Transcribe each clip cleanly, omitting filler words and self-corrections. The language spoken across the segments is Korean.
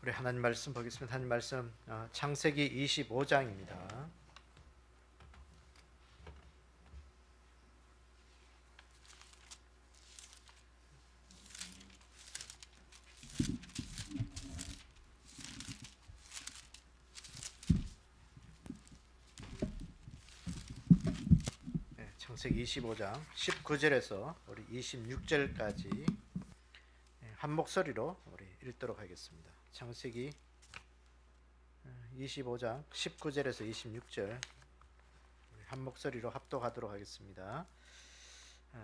우리 하나님 말씀 보겠습니다. 하나님 말씀 창세기 25장입니다. 창세기 25장 19절에서 우리 26절까지 한 목소리로 우리 읽도록 하겠습니다. 창세기 25장 19절에서 26절 한 목소리로 합독하도록 하겠습니다.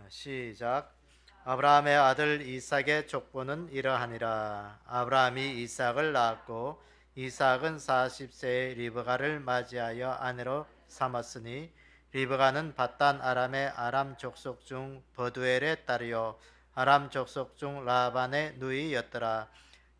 시작. 아브라함의 아들 이삭의 족보는 이러하니라. 아브라함이 이삭을 낳았고 이삭은 40세에 리브가를 맞이하여 아내로 삼았으니 리브가는 밧단 아람의 아람 족속 중 버두엘의 딸이요 아람 족속 중 라반의 누이였더라.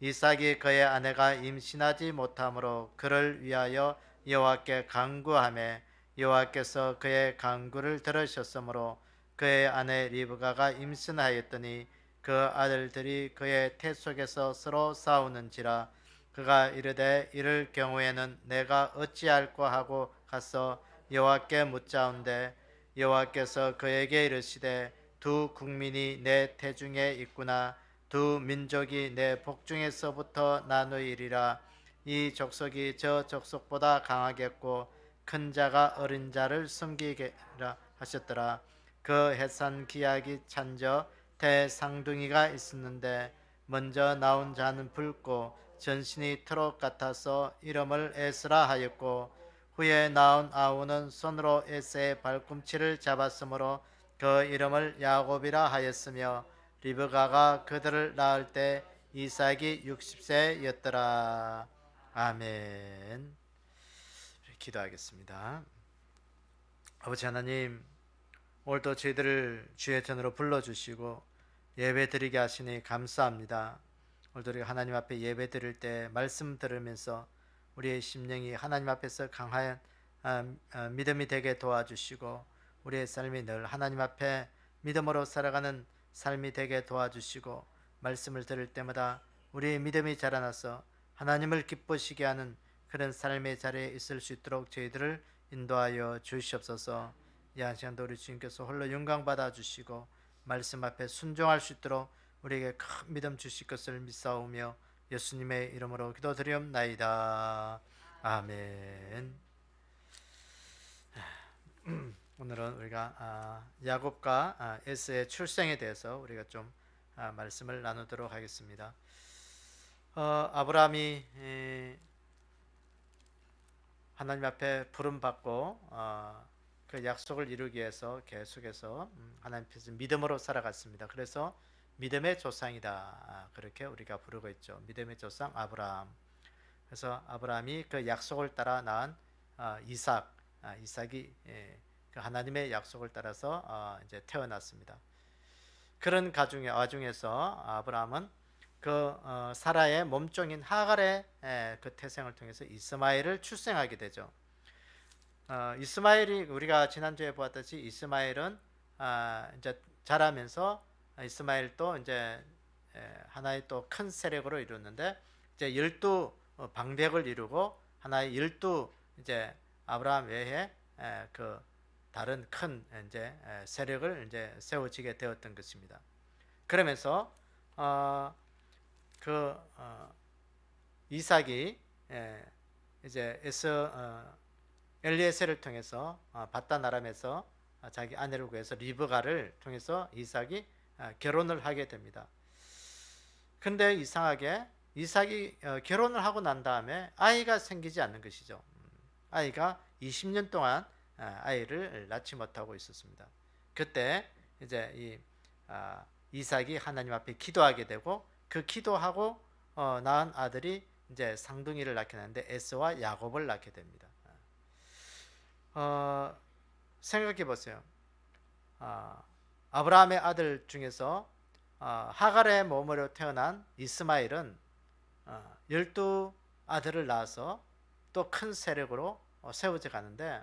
이삭이 그의 아내가 임신하지 못하므로 그를 위하여 여호와께 간구하매 여호와께서 그의 간구를 들으셨으므로 그의 아내 리브가가 임신하였더니 그 아들들이 그의 태 속에서 서로 싸우는지라. 그가 이르되 이럴 경우에는 내가 어찌할꼬 하고 가서 여호와께 묻자온대 여호와께서 그에게 이르시되 두 국민이 내 태중에 있구나. 두 민족이 내 복중에서부터 나누이리라. 이 족속이 저 족속보다 강하겠고 큰 자가 어린 자를 섬기리라 하셨더라. 그 해산 기약이 찬저 대상둥이가 있었는데 먼저 나온 자는 붉고 전신이 트럭 같아서 이름을 에스라 하였고 후에 나온 아우는 손으로 에스의 발꿈치를 잡았으므로 그 이름을 야곱이라 하였으며 리브가가 그들을 낳을 때 이삭이 60세였더라. 아멘. 기도하겠습니다. 아버지 하나님, 오늘도 저희들을 주의 전으로 불러주시고 예배 드리게 하시니 감사합니다. 오늘도 우리가 하나님 앞에 예배 드릴 때 말씀 들으면서 우리의 심령이 하나님 앞에서 강한 믿음이 되게 도와주시고 우리의 삶이 늘 하나님 앞에 믿음으로 살아가는 삶이 되게 도와주시고 말씀을 들을 때마다 우리의 믿음이 자라나서 하나님을 기쁘시게 하는 그런 삶의 자리에 있을 수 있도록 저희들을 인도하여 주시옵소서. 이 한 시간도 우리 주님께서 홀로 영광 받아 주시고 말씀 앞에 순종할 수 있도록 우리에게 큰 믿음 주실 것을 믿사오며 예수님의 이름으로 기도드리옵나이다. 아멘. 오늘은 우리가 야곱과 에스의 출생에 대해서 우리가 좀 말씀을 나누도록 하겠습니다. 아브라함이 하나님 앞에 부름 받고 그 약속을 이루기 위해서 계속해서 하나님 앞에서 믿음으로 살아갔습니다. 그래서 믿음의 조상이다, 그렇게 우리가 부르고 있죠. 믿음의 조상 아브라함. 그래서 아브라함이 그 약속을 따라 낳은 이삭이 그 하나님의 약속을 따라서 이제 태어났습니다. 그런 와중에서 아브라함은 그 사라의 몸종인 하갈의 그 태생을 통해서 이스마엘을 출생하게 되죠. 이스마엘이 우리가 지난주에 보았듯이 이스마엘은 이제 자라면서 이스마엘도 이제 하나의 또 큰 세력으로 이루었는데 이제 12 방백을 이루고 하나의 12 이제 아브라함 외에 그 다른 큰 이제 세력을 이제 세워지게 되었던 것입니다. 그러면서 이삭이 이제 엘리에셀을 통해서 밧단 아람에서 자기 아내를 구해서 리브가를 통해서 이삭이 결혼을 하게 됩니다. 근데 이상하게 이삭이 결혼을 하고 난 다음에 아이가 생기지 않는 것이죠. 아이가 20년 동안 아이를 낳지 못하고 있었습니다. 그때 이제 이삭이 하나님 앞에 기도하게 되고 그 기도하고 낳은 아들이 이제 쌍둥이를 낳게 되는데 에스와 야곱을 낳게 됩니다. 생각해 보세요. 아브라함의 아들 중에서 하갈의 몸으로 태어난 이스마엘은 12 아들을 낳아서 또 큰 세력으로 세워져 가는데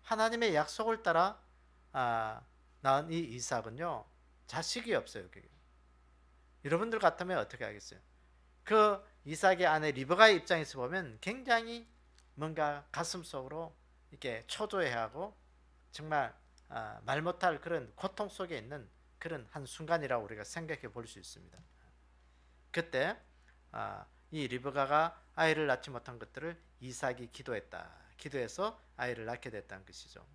하나님의 약속을 따라 낳은 이 이삭은요 자식이 없어요. 여러분들 같으면 어떻게 하겠어요? 그 이삭의 아내 리브가의 입장에서 보면 굉장히 뭔가 가슴속으로 이렇게 초조해하고 정말 말 못할 그런 고통 속에 있는 그런 한 순간이라고 우리가 생각해 볼 수 있습니다. 그때 이 리브가가 아이를 낳지 못한 것들을 이삭이 기도해서 아이를 낳게 됐다는 것이죠.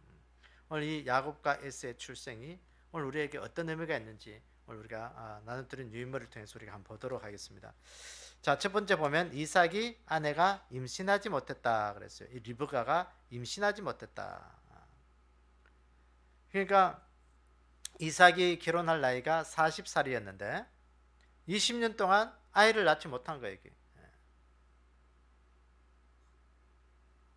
오늘 이 야곱과 에스의 출생이 오늘 우리에게 어떤 의미가 있는지 오늘 우리가 나눠드린 유인물을 통해서 우리가 한번 보도록 하겠습니다. 자, 첫 번째 보면 이삭이 아내가 임신하지 못했다 그랬어요. 이 리브가가 임신하지 못했다. 그러니까 이삭이 결혼할 나이가 40살이었는데 20년 동안 아이를 낳지 못한 거예요.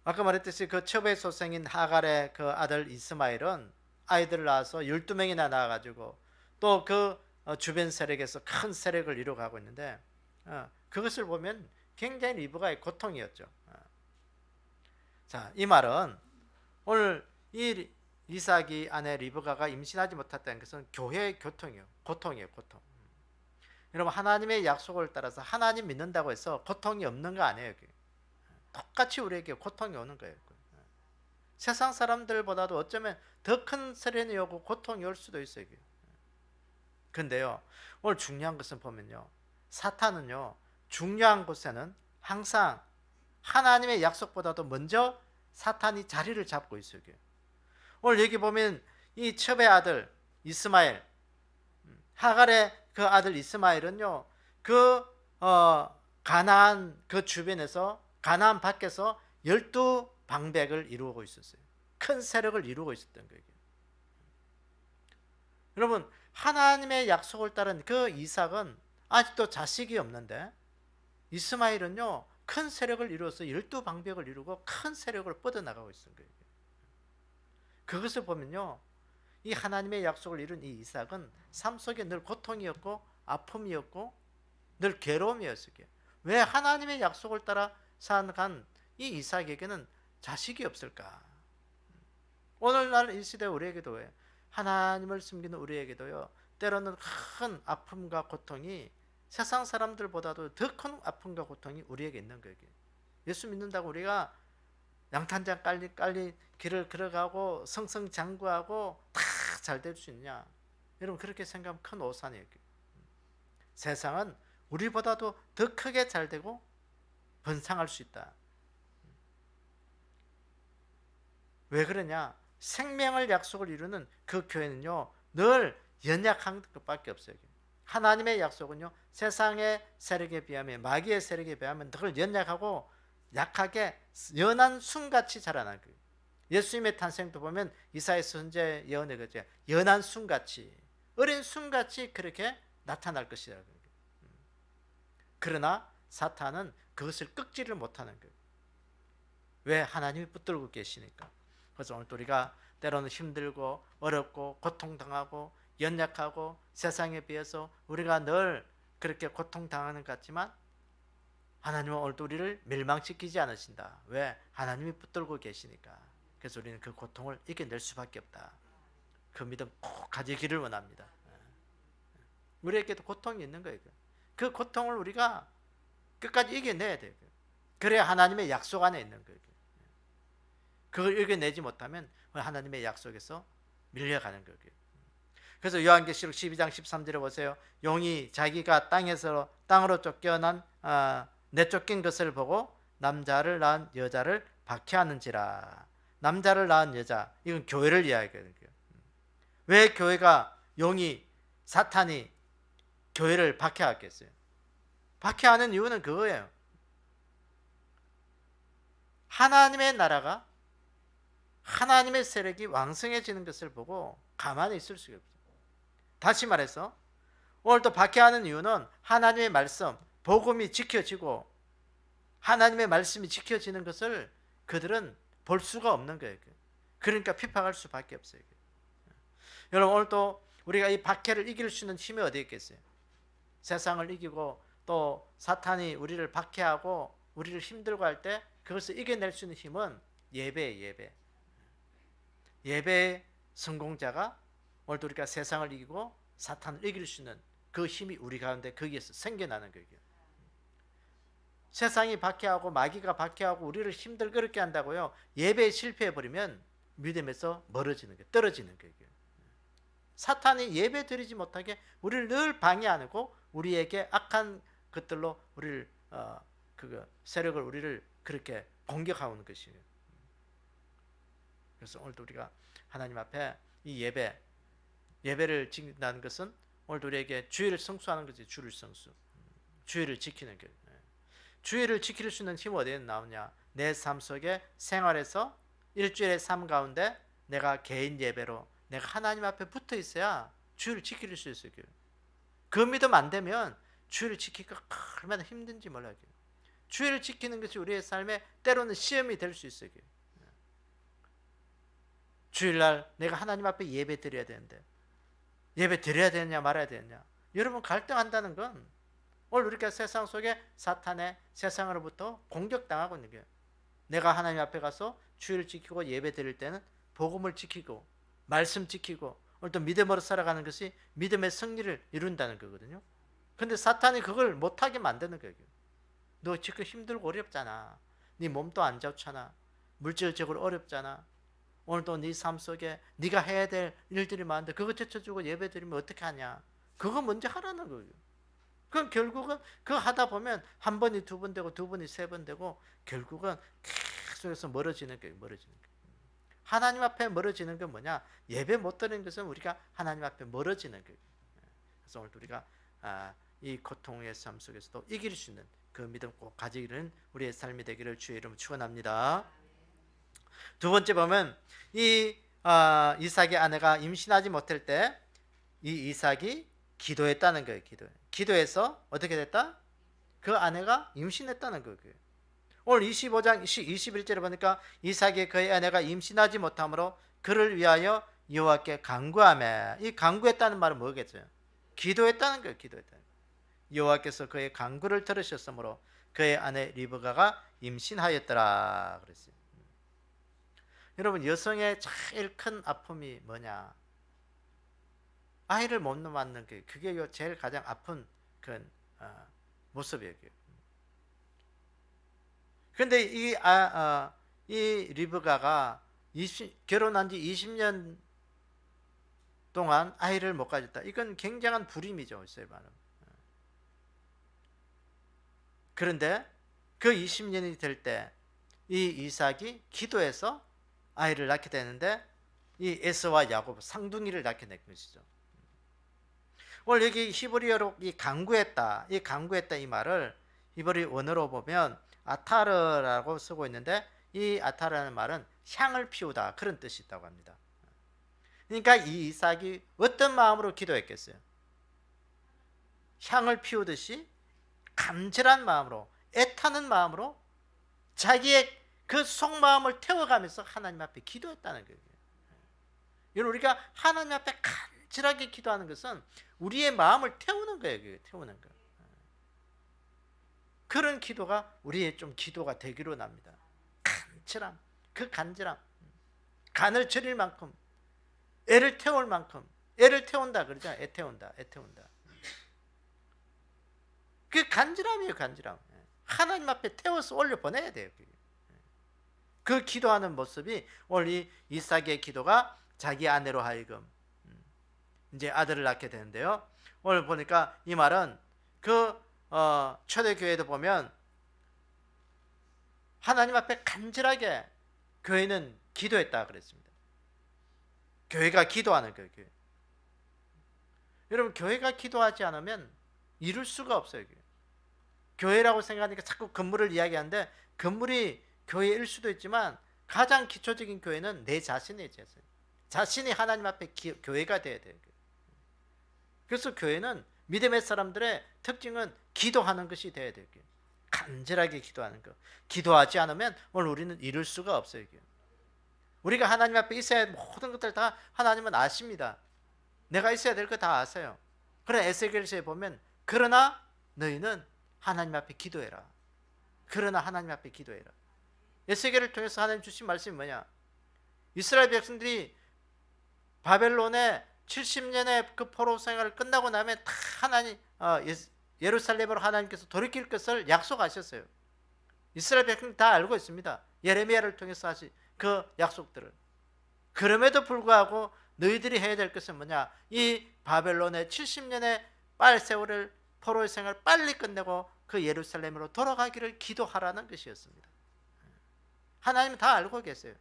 아까 말했듯이 그 첩의 소생인 하갈의 그 아들 이스마엘은 아이들을 낳아서 12명이나 낳아가지고 또 그 주변 세력에서 큰 세력을 이루어가고 있는데 그것을 보면 굉장히 리브가의 고통이었죠. 자, 이 말은 오늘 이 이삭이 아내 리브가가 임신하지 못했다는 것은 교회의 고통이에요, 고통. 여러분, 하나님의 약속을 따라서 하나님 믿는다고 해서 고통이 없는 거 아니에요. 똑같이 우리에게 고통이 오는 거예요. 세상 사람들보다도 어쩌면 더 큰 세련이 오고 고통이 올 수도 있어요. 근데요, 오늘 중요한 것은 보면요, 사탄은요, 중요한 곳에는 항상 하나님의 약속보다도 먼저 사탄이 자리를 잡고 있어요. 오늘 여기 보면 이 첩의 아들 이스마엘, 하갈의 그 아들 이스마엘은요, 가나안 그 주변에서 가나안 밖에서 12방백을 이루고 있었어요. 큰 세력을 이루고 있었던 거예요. 여러분, 하나님의 약속을 따른 그 이삭은 아직도 자식이 없는데 이스마엘은요, 큰 세력을 이루어서 12방백을 이루고 큰 세력을 뻗어나가고 있는 거예요. 그것을 보면요, 이 하나님의 약속을 이룬 이 이삭은 삶 속에 늘 고통이었고 아픔이었고 늘 괴로움이었어요. 왜 하나님의 약속을 따라 살아간 이 이삭에게는 자식이 없을까? 오늘날 이 시대 우리에게도 하나님을 숨기는 우리에게도요, 때로는 큰 아픔과 고통이 세상 사람들보다도 더 큰 아픔과 고통이 우리에게 있는 거예요. 예수 믿는다고 우리가 양탄장 깔리 길을 걸어가고 성성장구하고 다 잘 될 수 있냐? 여러분, 그렇게 생각하면 큰 오산이에요. 세상은 우리보다도 더 크게 잘 되고 번창할 수 있다. 왜 그러냐? 생명을 약속을 이루는 그 교회는요, 늘 연약한 것밖에 없어요. 하나님의 약속은요, 세상의 세력에 비하면, 마귀의 세력에 비하면 늘 연약하고 약하게 연한 순같이 자라나는 거예요. 예수님의 탄생도 보면 이사야서 선지자 예언에 그죠, 연한 순같이, 어린 순같이 그렇게 나타날 것이다. 그러나 사탄은 그것을 꺾지를 못하는 거예요. 왜? 하나님이 붙들고 계시니까. 그래서 오늘 우리가 때로는 힘들고 어렵고 고통당하고 연약하고 세상에 비해서 우리가 늘 그렇게 고통당하는 것 같지만 하나님은 오늘도 우리를 멸망시키지 않으신다. 왜? 하나님이 붙들고 계시니까. 그래서 우리는 그 고통을 이겨낼 수밖에 없다. 그 믿음 꼭 가지기를 원합니다. 우리에게도 고통이 있는 거예요. 그 고통을 우리가 끝까지 이겨내야 돼요. 그래야 하나님의 약속 안에 있는 거예요. 그걸 이겨내지 못하면 하나님의 약속에서 밀려가는 거예요. 그래서 요한계시록 12장 13절에 보세요. 용이 자기가 땅으로 쫓겨난 내쫓긴 것을 보고 남자를 낳은 여자를 박해하는지라. 남자를 낳은 여자, 이건 교회를 이야기하는 거예요. 왜 교회가 사탄이 교회를 박해하겠어요? 박해하는 이유는 그거예요. 하나님의 나라가, 하나님의 세력이 왕성해지는 것을 보고 가만히 있을 수가 없어요. 다시 말해서 오늘도 박해하는 이유는 하나님의 말씀, 복음이 지켜지고 하나님의 말씀이 지켜지는 것을 그들은 볼 수가 없는 거예요. 그러니까 핍박할 수밖에 없어요. 여러분, 오늘도 우리가 이 박해를 이길 수 있는 힘이 어디에 있겠어요? 세상을 이기고 또 사탄이 우리를 박해하고 우리를 힘들고 할 때 그것을 이겨낼 수 있는 힘은 예배예요. 예배의 성공자가 오늘도 우리가 세상을 이기고 사탄을 이길 수 있는 그 힘이 우리 가운데 거기에서 생겨나는 거예요. 세상이 박해하고 마귀가 박해하고 우리를 힘들게 어렵게 한다고요. 예배에 실패해버리면 믿음에서 멀어지는 거예요. 떨어지는 거예요. 사탄이 예배 드리지 못하게 우리를 늘 방해하고 우리에게 악한 것들로 우리를 세력을 우리를 그렇게 공격하는 것이에요. 그래서 오늘도 우리가 하나님 앞에 이 예배를 지킨다는 것은 오늘도 우리에게 주의를 성수하는 거지. 주를 성수, 주의를 지키는 거예요. 주의를 지킬 수 있는 힘이 어디에 나오냐? 내 삶 속에 생활에서 일주일의 삶 가운데 내가 개인 예배로 내가 하나님 앞에 붙어 있어야 주의를 지킬 수 있어요. 그 믿음 안 되면 주의를 지키기가 얼마나 힘든지 몰라요. 주의를 지키는 것이 우리의 삶에 때로는 시험이 될 수 있어요. 주일날 내가 하나님 앞에 예배 드려야 되는데 예배 드려야 되느냐 말아야 되느냐. 여러분 갈등한다는 건 오늘 우리가 세상 속에 사탄의 세상으로부터 공격당하고 있는 거예요. 내가 하나님 앞에 가서 주일을 지키고 예배 드릴 때는 복음을 지키고 말씀 지키고 오늘 또 믿음으로 살아가는 것이 믿음의 승리를 이룬다는 거거든요. 근데 사탄이 그걸 못하게 만드는 거예요. 너 지금 힘들고 어렵잖아. 네 몸도 안 좋잖아. 물질적으로 어렵잖아. 오늘도 네 삶 속에 네가 해야 될 일들이 많은데 그거 제쳐주고 예배 드리면 어떻게 하냐. 그거 먼저 하라는 거예요. 그럼 결국은 그거 하다 보면 한 번이 두 번 되고 두 번이 세 번 되고 결국은 계속해서 멀어지는 거예요. 멀어지는 거예요. 하나님 앞에 멀어지는 건 뭐냐? 예배 못 드리는 것은 우리가 하나님 앞에 멀어지는 거예요. 그래서 오늘 우리가 이 고통의 삶 속에서도 이길 수 있는 그 믿음 꼭 가지기는 우리의 삶이 되기를 주의 이름으로 축원합니다. 두 번째 보면 이 이삭의 아내가 임신하지 못할 때 이 이삭이 기도했다는 거예요. 기도해서 어떻게 됐다? 그 아내가 임신했다는 거예요. 오늘 25장 21절에 보니까 이삭이 그의 아내가 임신하지 못하므로 그를 위하여 여호와께 간구하며, 이 간구했다는 말은 뭐겠어요? 기도했다는 거예요. 기도했다는 거예요. 여호와께서 그의 간구를 들으셨으므로 그의 아내 리브가가 임신하였더라 그랬어요. 여러분, 여성의 제일 큰 아픔이 뭐냐? 아이를 못 낳는 게 그게 제일 가장 아픈 그 모습이에요. 그런데 이 리브가가 결혼한 지 20년 동안 아이를 못 가졌다. 이건 굉장한 불임이죠. 그런데 그 20년이 될 때 이 이삭이 기도해서 아이를 낳게 되는데 이 에서와 야곱 쌍둥이를 낳게 된 것이죠. 오늘 여기 히브리어로 이 간구했다 이 말을 히브리 원어로 보면 아타르라고 쓰고 있는데, 이 아타르라는 말은 향을 피우다 그런 뜻이 있다고 합니다. 그러니까 이 이삭이 어떤 마음으로 기도했겠어요? 향을 피우듯이 간절한 마음으로, 애타는 마음으로 자기의 그 속마음을 태워가면서 하나님 앞에 기도했다는 거예요. 여러분, 우리가 하나님 앞에 간절하게 기도하는 것은 우리의 마음을 태우는 거예요. 태우는 거. 그런 기도가 우리의 좀 기도가 되기로 납니다. 간절함, 그 간절함, 간을 절일 만큼, 애를 태울 만큼, 애를 태운다 그러죠. 애 태운다. 그 간절함이에요. 간절함. 하나님 앞에 태워서 올려 보내야 돼요. 그 기도하는 모습이 오늘 이 이삭의 기도가 자기 아내로 하여금 이제 아들을 낳게 되는데요. 오늘 보니까 이 말은 그 초대교회도 보면 하나님 앞에 간절하게 교회는 기도했다 그랬습니다. 교회가 기도하는 거예요. 여러분, 교회가 기도하지 않으면 이룰 수가 없어요. 교회라고 생각하니까 자꾸 건물을 이야기하는데, 건물이 교회일 수도 있지만 가장 기초적인 교회는 내 자신의 자신이 하나님 앞에 교회가 돼야 돼요. 그래서 교회는 믿음의 사람들의 특징은 기도하는 것이 돼야 돼요. 간절하게 기도하는 것. 기도하지 않으면 오늘 우리는 이룰 수가 없어요. 우리가 하나님 앞에 있어야 할 모든 것들 다 하나님은 아십니다. 내가 있어야 될 거 다 아세요. 그러나 에스겔서에 보면 그러나 너희는 하나님 앞에 기도해라. 그러나 하나님 앞에 기도해라. 에스겔을 통해서 하나님 주신 말씀이 뭐냐? 이스라엘 백성들이 바벨론의 70년의 그 포로 생활을 끝나고 나면 다 예루살렘으로 하나님께서 돌이킬 것을 약속하셨어요. 이스라엘 백성 다 알고 있습니다. 예레미야를 통해서 하신 그 약속들을. 그럼에도 불구하고 너희들이 해야 될 것은 뭐냐? 이 바벨론의 70년의 빨세월을 포로의 생활을 빨리 끝내고 그 예루살렘으로 돌아가기를 기도하라는 것이었습니다. 하나님은 다 알고 계세요.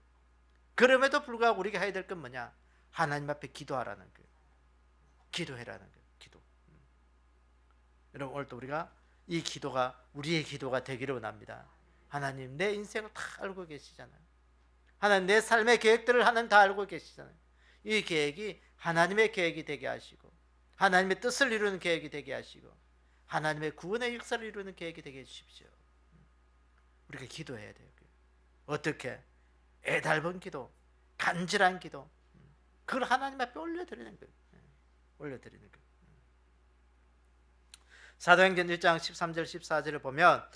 그럼에도 불구하고 우리가 해야 될 건 뭐냐? 하나님 앞에 기도하라는 거예요. 기도해라는 거예요. 기도. 여러분 오늘도 우리가 이 기도가 우리의 기도가 되기를 원합니다. 하나님 내 인생을 다 알고 계시잖아요. 하나님 내 삶의 계획들을 하나님 다 알고 계시잖아요. 이 계획이 하나님의 계획이 되게 하시고 하나님의 뜻을 이루는 계획이 되게 하시고 하나님의 구원의 역사를 이루는 계획이 되게 해주십시오. 우리가 기도해야 돼요. 어떻게? 애달픈 기도, 간절한 기도, 그걸 하나님 앞에 올려드리는 거예요. 올려드리는 거예요. 사도행전 1장 13절 14절을 보면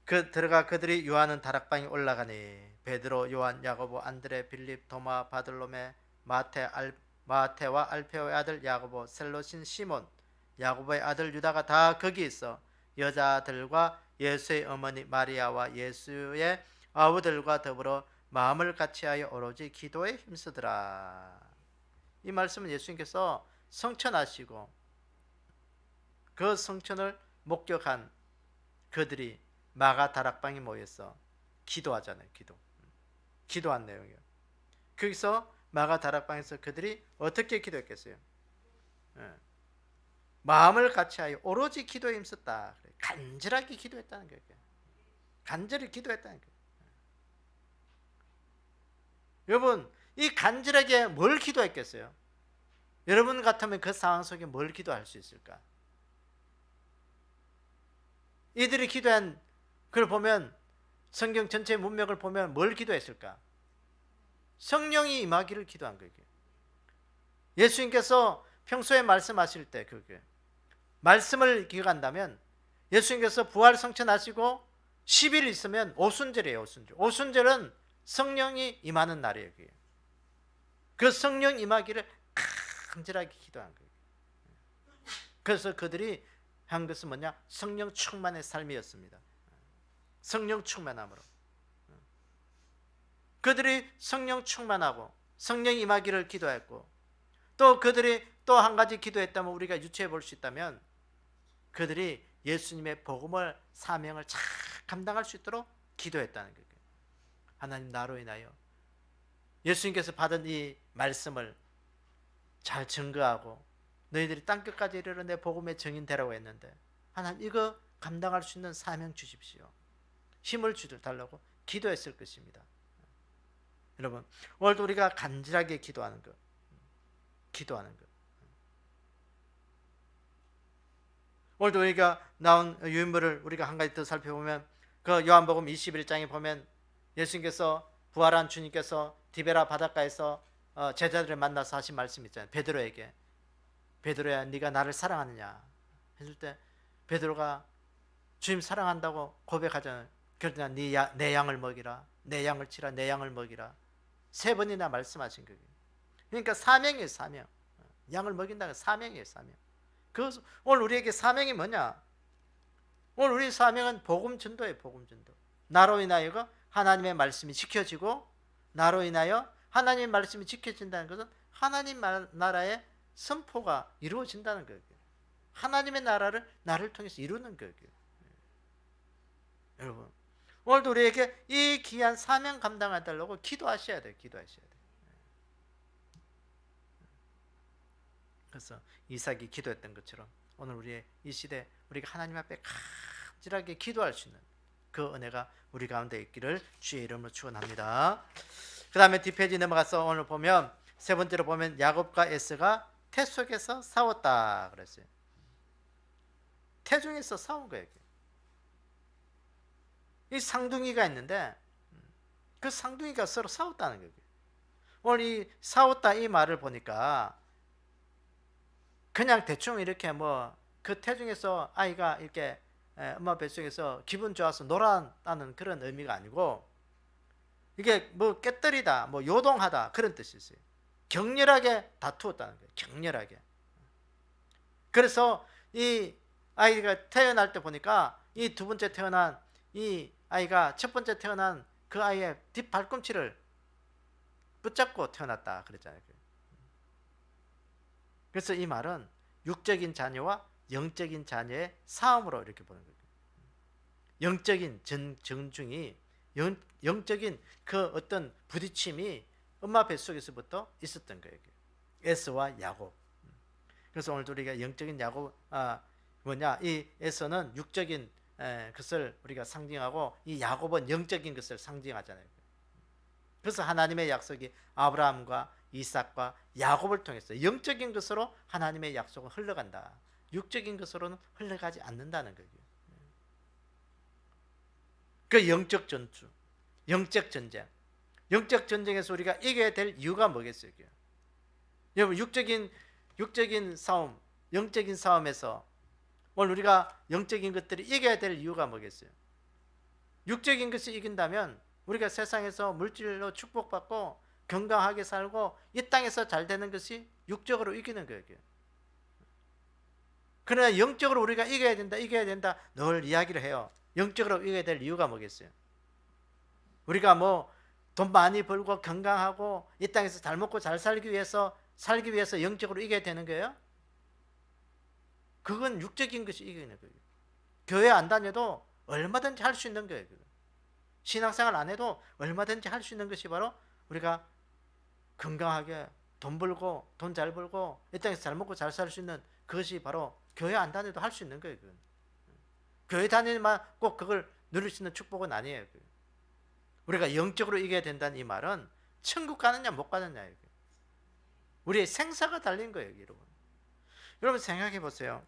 그들이 요한은 다락방에 올라가니 베드로, 요한, 야고보, 안드레, 빌립, 도마, 바들로메, 마테와 알페오의 아들 야고보, 셀로신 시몬, 야고보의 아들 유다가 다 거기 있어 여자들과 예수의 어머니 마리아와 예수의 아우들과 더불어 마음을 같이하여 오로지 기도에 힘쓰더라. 이 말씀은 예수님께서 성천하시고 그 성천을 목격한 그들이 마가 다락방에 모여서 기도하잖아요. 기도한 내용이에요. 거기서 마가 다락방에서 그들이 어떻게 기도했겠어요? 마음을 같이하여 오로지 기도에 힘썼다. 간절하게 기도했다는 거예요. 간절히 기도했다는 거예요. 여러분 이 간절하게 뭘 기도했겠어요? 여러분 같으면 그 상황 속에 뭘 기도할 수 있을까? 이들이 기도한 그걸 보면 성경 전체 문맥을 보면 뭘 기도했을까? 성령이 임하기를 기도한 거예요. 예수님께서 평소에 말씀하실 때 그게 말씀을 기억한다면 예수님께서 부활 성천하시고 10일 있으면 오순절이에요. 오순절은 성령이 임하는 날이에요. 그 성령 임하기를 간절하게 기도한 거예요. 그래서 그들이 한 것은 뭐냐? 성령 충만의 삶이었습니다. 성령 충만함으로 그들이 성령 충만하고 성령 임하기를 기도했고 또 그들이 또 한 가지 기도했다면 우리가 유추해 볼 수 있다면 그들이 예수님의 복음을 사명을 잘 감당할 수 있도록 기도했다는 거예요. 하나님 나로 인하여 예수님께서 받은 이 말씀을 잘 증거하고 너희들이 땅끝까지 이르러 내 복음의 증인되라고 했는데 하나님 이거 감당할 수 있는 사명 주십시오. 힘을 달라고 기도했을 것입니다. 여러분 오늘도 우리가 간절하게 기도하는 것. 오늘도 우리가 나온 유인물을 우리가 한 가지 더 살펴보면 그 요한복음 21장에 보면 예수님께서 부활한 주님께서 디베라 바닷가에서 제자들을 만나서 하신 말씀이 있잖아요. 베드로에게 베드로야 네가 나를 사랑하느냐 했을 때 베드로가 주님 사랑한다고 고백하잖아요. 그러나 내 양을 먹이라, 내 양을 치라, 내 양을 먹이라 3번이나 말씀하신 거예요. 그러니까 사명이에요. 사명. 양을 먹인다는 사명이에요. 사명. 오늘 우리에게 사명이 뭐냐? 오늘 우리 사명은 복음 전도예요. 복음 전도. 나로 인하여 하나님의 말씀이 지켜지고 나로 인하여 하나님의 말씀이 지켜진다는 것은 하나님 나라의 선포가 이루어진다는 거예요. 하나님의 나를 통해서 이루는 거예요. 여러분 오늘도 우리에게 이 귀한 사명 감당해달라고 기도하셔야 돼요. 그래서 이삭이 기도했던 것처럼 오늘 우리의 이 시대 우리가 하나님 앞에 간절하게 기도할 수 있는 그 은혜가 우리 가운데 있기를 주의 이름으로 축원합니다. 그 다음에 뒷페이지 넘어가서 오늘 보면 세 번째로 보면 야곱과 에서가 태 속에서 싸웠다 그랬어요. 태 중에서 싸운 거예요. 이 쌍둥이가 있는데 그 쌍둥이가 서로 싸웠다는 거예요. 오늘 이 싸웠다 이 말을 보니까 그냥 대충 이렇게 그 태중에서 아이가 이렇게 엄마 뱃속에서 기분 좋아서 놀았다는 그런 의미가 아니고 이게 깨뜨리다, 요동하다 그런 뜻이 있어요. 격렬하게 다투었다는 거예요. 격렬하게. 그래서 이 아이가 태어날 때 보니까 이 두 번째 태어난 이 아이가 첫 번째 태어난 그 아이의 뒷발꿈치를 붙잡고 태어났다 그랬잖아요. 그래서 이 말은 육적인 자녀와 영적인 자녀의 싸움으로 이렇게 보는 거예요. 영적인 정중이 영적인 그 어떤 부딪힘이 엄마 뱃속에서부터 있었던 거예요. 에서와 야곱. 그래서 오늘 우리가 영적인 야곱 이 에서는 육적인 것을 우리가 상징하고 이 야곱은 영적인 것을 상징하잖아요. 그래서 하나님의 약속이 아브라함과 이삭과 야곱을 통해서 영적인 것으로 하나님의 약속은 흘러간다. 육적인 것으로는 흘러가지 않는다는 거예요. 그 영적 전투, 영적 전쟁, 영적 전쟁에서 우리가 이겨야 될 이유가 뭐겠어요? 여러분 육적인 싸움, 영적인 싸움에서 오늘 우리가 영적인 것들이 이겨야 될 이유가 뭐겠어요? 육적인 것이 이긴다면 우리가 세상에서 물질로 축복받고 건강하게 살고 이 땅에서 잘 되는 것이 육적으로 이기는 거예요. 그러나 영적으로 우리가 이겨야 된다 늘 이야기를 해요. 영적으로 이겨야 될 이유가 뭐겠어요? 우리가 뭐 돈 많이 벌고 건강하고 이 땅에서 잘 먹고 잘 살기 위해서 영적으로 이겨야 되는 거예요? 그건 육적인 것이 이기는 거예요. 교회 안 다녀도 얼마든지 할 수 있는 거예요. 신앙생활 안 해도 얼마든지 할 수 있는 것이 바로 우리가 건강하게 돈 벌고 돈 잘 벌고 이 땅에서 잘 먹고 잘 살 수 있는 그것이 바로 교회 안 다녀도 할 수 있는 거예요. 교회 다니면 꼭 그걸 누릴 수 있는 축복은 아니에요. 우리가 영적으로 이겨야 된다는 이 말은 천국 가느냐 못 가느냐 우리의 생사가 달린 거예요. 여러분 생각해 보세요.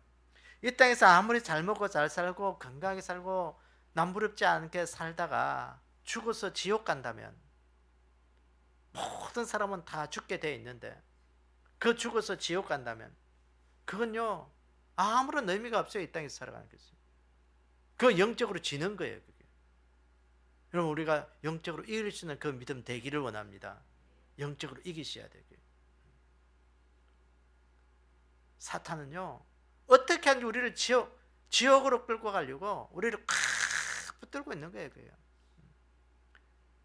이 땅에서 아무리 잘 먹고 잘 살고 건강하게 살고 남부럽지 않게 살다가 죽어서 지옥 간다면 모든 사람은 다 죽게 되어 있는데 그 죽어서 지옥 간다면 그건요 아무런 의미가 없어요. 이 땅에서 살아가는 것이. 그 영적으로 지는 거예요. 그게. 여러분 우리가 영적으로 이길 수 있는 그 믿음 되기를 원합니다. 영적으로 이기셔야 돼요. 사탄은요 어떻게 하는지 우리를 지옥으로 끌고 가려고 우리를 콱 붙들고 있는 거예요.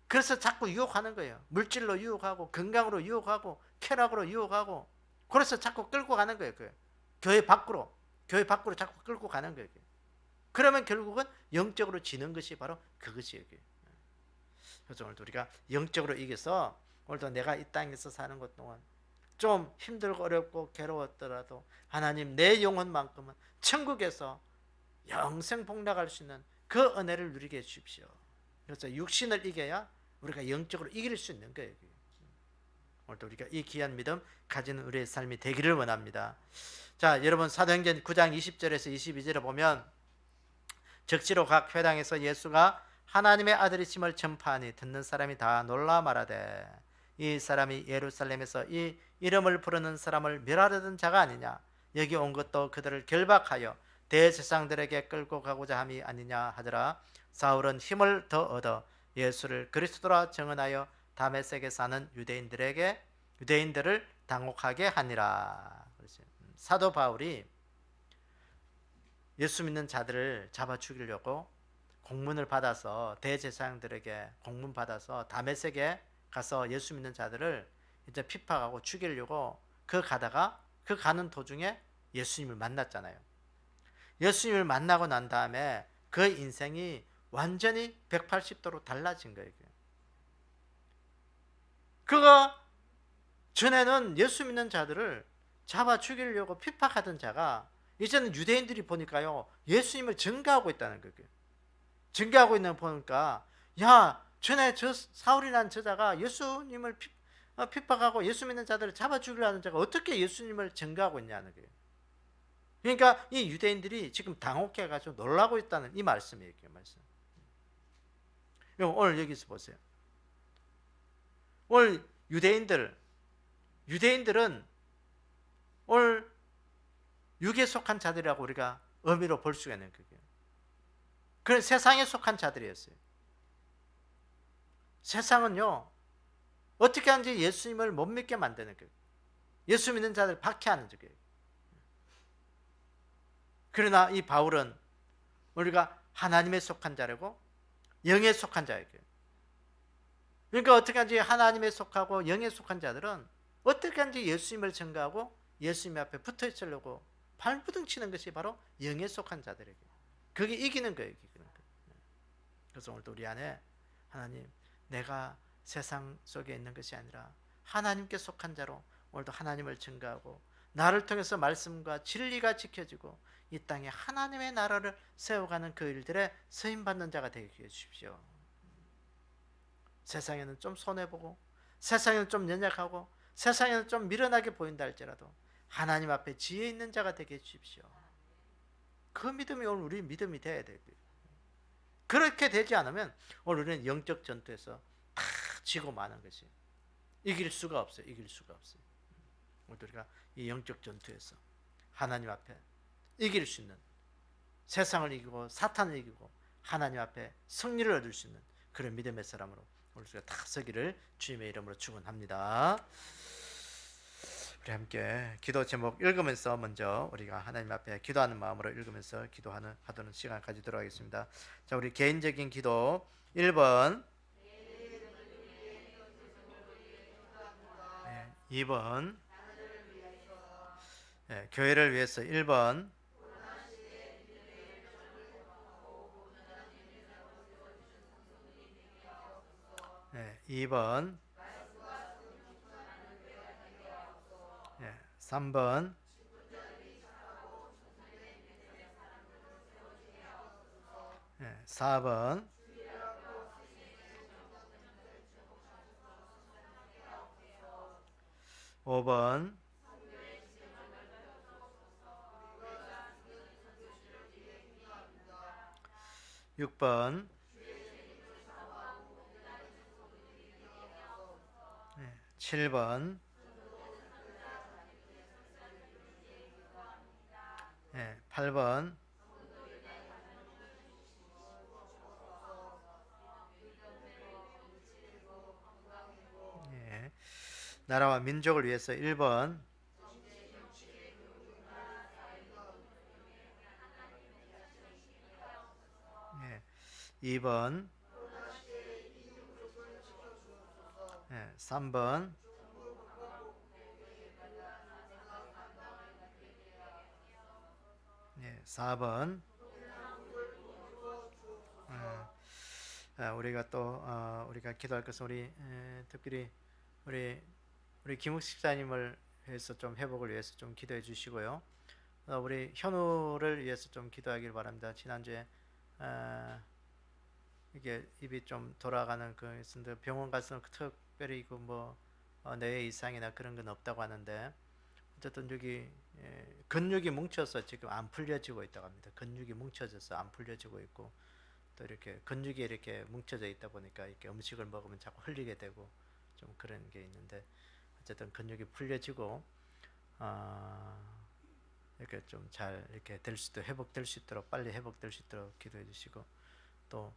그래서 자꾸 유혹하는 거예요. 물질로 유혹하고 건강으로 유혹하고 쾌락으로 유혹하고 그래서 자꾸 끌고 가는 거예요. 교회 밖으로 자꾸 끌고 가는 거예요. 그러면 결국은 영적으로 지는 것이 바로 그것이에요. 그래서 오늘도 우리가 영적으로 이겨서 오늘도 내가 이 땅에서 사는 것 동안 좀 힘들고 어렵고 괴로웠더라도 하나님 내 영혼만큼은 천국에서 영생 복락할 수 있는 그 은혜를 누리게 해주십시오. 그래서 육신을 이겨야 우리가 영적으로 이길 수 있는 거예요. 오늘도 우리가 이 귀한 믿음 가지는 우리의 삶이 되기를 원합니다. 자, 여러분 사도행전 9장 20절에서 22절에 보면 적시로 각 회당에서 예수가 하나님의 아들이심을 전파하니 듣는 사람이 다 놀라 말하되 이 사람이 예루살렘에서 이 이름을 부르는 사람을 멸하려던 자가 아니냐. 여기 온 것도 그들을 결박하여 대제사장들에게 끌고 가고자 함이 아니냐 하더라. 사울은 힘을 더 얻어 예수를 그리스도라 증언하여 다메섹에 사는 유대인들을 당혹하게 하니라. 사도 바울이 예수 믿는 자들을 잡아 죽이려고 공문을 받아서 대제사장들에게 공문 받아서 다메섹에 가서 예수 믿는 자들을 이제 핍박하고 죽이려고 그 가는 도중에 예수님을 만났잖아요. 예수님을 만나고 난 다음에 그 인생이 완전히 180도로 달라진 거예요. 그가 전에는 예수 믿는 자들을 잡아 죽이려고 핍박하던 자가 이제는 유대인들이 보니까요 예수님을 증거하고 있다는 거예요. 증거하고 있는 거 보니까 야 전에 저 사울이라는 저자가 예수님을 핍박하고 예수 믿는 자들을 잡아 죽이려는 자가 어떻게 예수님을 증거하고 있냐는 거예요. 그러니까 이 유대인들이 지금 당혹해가지고 놀라고 있다는 이 말씀이에요. 말씀. 오늘 여기서 보세요. 오늘 유대인들은 오늘 육에 속한 자들이라고 우리가 의미로 볼 수가 있는 거예요. 그런 세상에 속한 자들이었어요. 세상은요 어떻게 하는지 예수님을 못 믿게 만드는 거예요. 예수 믿는 자들 박해하는 거예요. 그러나 이 바울은 우리가 하나님에 속한 자라고 영에 속한 자에게. 그러니까 어떻게 하는지 하나님에 속하고 영에 속한 자들은 어떻게 하는지 예수님을 증거하고 예수님 앞에 붙어 있으려고 발부둥 치는 것이 바로 영에 속한 자들에게. 그게 이기는 거예요. 이기는 거. 그래서 오늘도 우리 안에 하나님, 내가 세상 속에 있는 것이 아니라 하나님께 속한 자로 오늘도 하나님을 증거하고 나를 통해서 말씀과 진리가 지켜지고 이 땅에 하나님의 나라를 세워가는 그 일들에 쓰임받는 자가 되게 해주십시오. 세상에는 좀 손해보고 세상에는 좀 연약하고 세상에는 좀 미련하게 보인다 할지라도 하나님 앞에 지혜 있는 자가 되게 해주십시오. 그 믿음이 오늘 우리 믿음이 돼야 돼요. 그렇게 되지 않으면 오늘 우리는 영적 전투에서 다 지고 마는 것이 이길 수가 없어요. 이길 수가 없어요. 우리가 이 영적 전투에서 하나님 앞에 이길 수 있는, 세상을 이기고 사탄을 이기고 하나님 앞에 승리를 얻을 수 있는 그런 믿음의 사람으로 오늘 우리가 다 서기를 주님의 이름으로 축원합니다. 우리 함께 기도 제목 읽으면서 먼저 우리가 하나님 앞에 기도하는 마음으로 읽으면서 하도록 시간 가지도록 하겠습니다. 자, 우리 개인적인 기도 1번, 2번, 교회를 위해서 1번, 2번, 3번, 4번, 5번, 6번, 7번, 8번, 나라와 민족을 위해서 1번, 2번, 3번, 4번. 우리가 또 우리가 기도할 것은 우리 특별히 우리 김욱 집사님을 위해서 좀 회복을 위해서 좀 기도해 주시고요. 우리 현우를 위해서 좀 기도하길 바랍니다. 지난주에 이게 입이 좀 돌아가는 그 있는데 병원 가서 특별히 그 뭐 뇌 이상이나 그런 건 없다고 하는데 어쨌든 여기 근육이 뭉쳐서 지금 안 풀려지고 있다고 합니다. 근육이 뭉쳐져서 안 풀려지고 있고 또 이렇게 근육이 이렇게 뭉쳐져 있다 보니까 이렇게 음식을 먹으면 자꾸 흘리게 되고 좀 그런 게 있는데 어쨌든 근육이 풀려지고 이렇게 좀 잘 이렇게 될 수도 회복될 수 있도록 빨리 회복될 수 있도록 기도해 주시고 또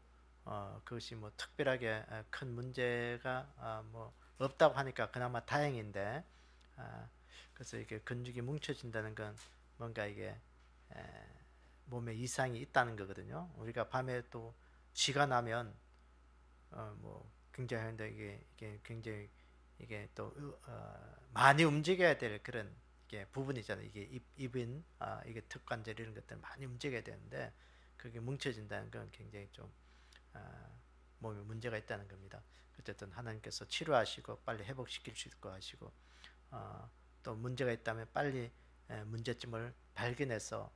그것이 뭐 특별하게 큰 문제가 뭐 없다고 하니까 그나마 다행인데 그래서 이렇게 근육이 뭉쳐진다는 건 뭔가 이게 몸에 이상이 있다는 거거든요. 우리가 밤에 또 쥐가 나면 뭐 굉장히 이게 굉장히 이게 또 많이 움직여야 될 그런 게 부분이잖아요. 이게 입인 이게 턱관절 이런 것들 많이 움직여야 되는데 그게 뭉쳐진다는 건 굉장히 좀 몸에 문제가 있다는 겁니다. 어쨌든 하나님께서 치료하시고 빨리 회복시킬 수 있고 하시고 또 문제가 있다면 빨리 문제점을 발견해서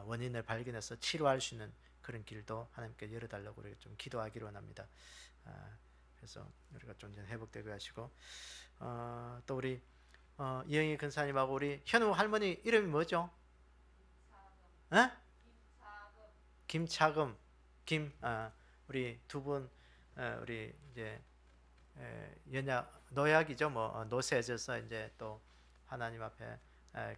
원인을 발견해서 치료할 수 있는 그런 길도 하나님께 열어달라고 우리가 좀 기도하기로 합니다. 그래서 우리가 좀 회복되게 하시고 또 우리 이영희 근사님하고 우리 현우 할머니 이름이 뭐죠? 김차금 우리 두 분 우리 이제 노약이죠. 뭐 노쇠져서 이제 또 하나님 앞에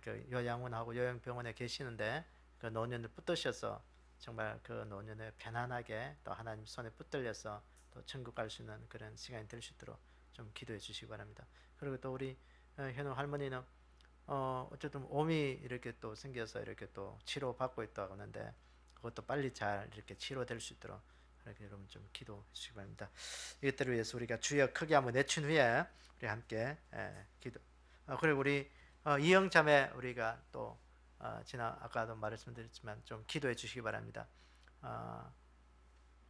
그 요양원하고 요양병원에 계시는데 그 노년을 붙드셔서 정말 그 노년에 편안하게 또 하나님 손에 붙들려서 또 천국 갈 수 있는 그런 시간이 될 수 있도록 좀 기도해 주시기 바랍니다. 그리고 또 우리 현우 할머니는 어쨌든 몸이 이렇게 또 생겨서 이렇게 또 치료 받고 있다고 하는데 그것도 빨리 잘 이렇게 치료될 수 있도록 이렇게 여러분 좀 기도해 주시기 바랍니다. 이것들을 위해서 우리가 주여 크게 한번 외친 후에 우리 함께 기도. 그리고 우리 이영 자매 우리가 또 지난 아까도 말씀드렸지만 좀 기도해 주시기 바랍니다.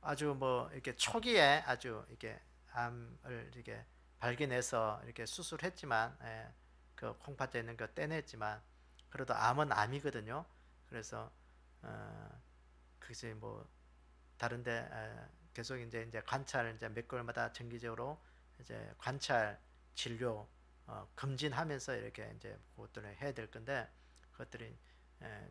아주 뭐 이렇게 초기에 아주 이렇게 암을 이렇게 발견해서 이렇게 수술했지만 그 콩팥에 있는 거 떼냈지만 그래도 암은 암이거든요. 그래서 그게 뭐 다른데 계속 이제 관찰 이제 몇 개월마다 정기적으로 이제 관찰 진료 검진하면서 이렇게 이제 그것들을 해야 될 건데 그것들이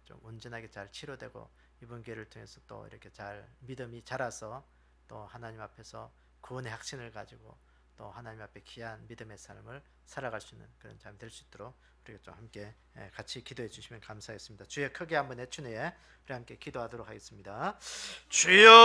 좀 온전하게 잘 치료되고 이번 기회를 통해서 또 이렇게 잘 믿음이 자라서 또 하나님 앞에서 구원의 확신을 가지고 또 하나님 앞에 귀한 믿음의 삶을 살아갈 수 있는 그런 삶이 될 수 있도록 우리가 좀 함께 같이 기도해 주시면 감사하겠습니다. 주여 크게 한번 외친 후에 우리 함께 기도하도록 하겠습니다. 주여